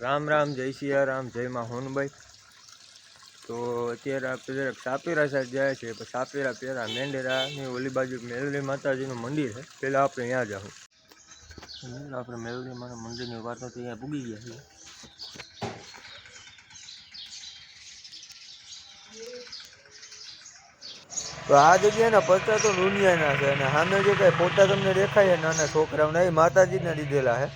રામ રામ, જય સિયારામ, જય માં હોનભાઈ. તો અત્યારે આપણે જરાક સાપેરા સાઈડ જાય છે. પણ સાપેરા પેરા મેંડેરાની ઓલી બાજુ મેલડી માતાજીનું મંદિર છે. પહેલાં આપણે ત્યાં જાઉં. આપણે મેલડી માના મંદિરની વાતો તો અહીંયા પૂગી ગયા છીએ. તો આ જગ્યાના પત્તા તો દુનિયાના છે. અને સામે જે કાંઈ ફોટા તમને દેખાય નાના છોકરાઓના, એ માતાજીને લીધેલા છે.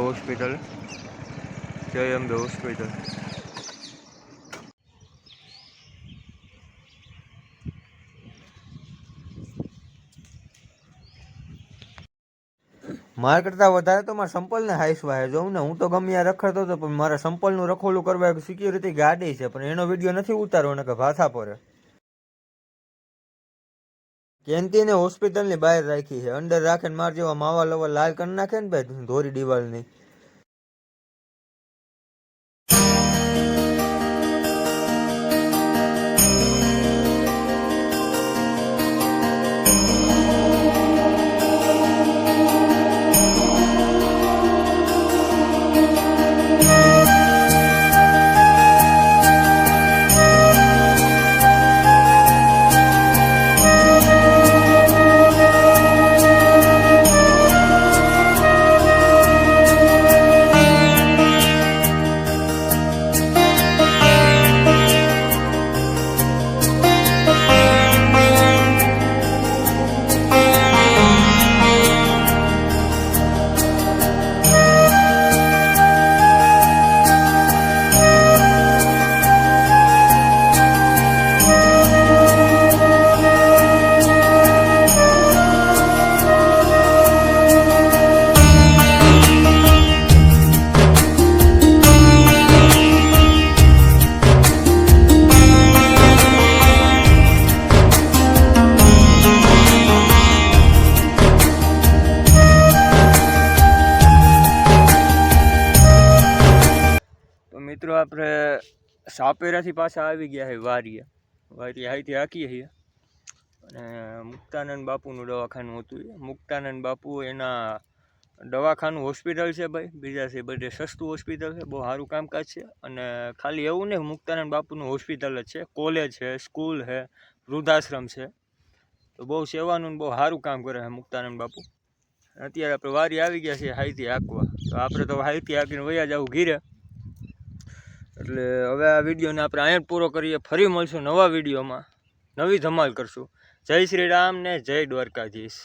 હોસ્પિટલ જય અંબે હોસ્પિટલ. મારા કરતાં વધારે તો મારા સંપલને હાઈસવા હે. જોઉં ને, હું તો ગમે ત્યાં રખડતો હતો, પણ મારા સંપલનું રખોલું કરવા એક સિક્યુરિટી ગાડી છે, પણ એનો વિડીયો નથી ઉતારવો ને કે ભાથા પડે. કેન્ટીને હોસ્પિટલની બહાર રાખી છે. અંદર રાખે ને માર જેવા માવા લવા લાલ કરી નાખે ને ભાઈ, ધોરી દિવાલની. મિત્રો આપણે સાપેરાથી પાછા આવી ગયા છે વારીએ અહીંથી હાકીએ છીએ. અને મુક્તાનંદ બાપુનું દવાખાનું હતું. મુક્તાનંદ બાપુ એના દવાખાનું હોસ્પિટલ છે ભાઈ, બીજા છે બધે સસ્તું હોસ્પિટલ છે, બહુ સારું કામકાજ છે. અને ખાલી એવું નહીં, મુક્તાનંદ બાપુનું હોસ્પિટલ જ છે, કોલેજ છે, સ્કૂલ છે, વૃદ્ધાશ્રમ છે. તો બહુ સેવાનું બહુ સારું કામ કરે છે મુક્તાનંદ બાપુ. અત્યારે આપણે વારી આવી ગયા છીએ હાઈથી હાંકવા. તો આપણે તો હાઈથી હાંકીને વયા જવું ઘીરે. એટલે હવે આ વિડીયોને આપણે અહીંયા પૂરો કરીએ. ફરી મળશું નવા વિડીયોમાં, નવી ધમાલ કરશું. જય શ્રી રામ ને જય દ્વારકાધીશ.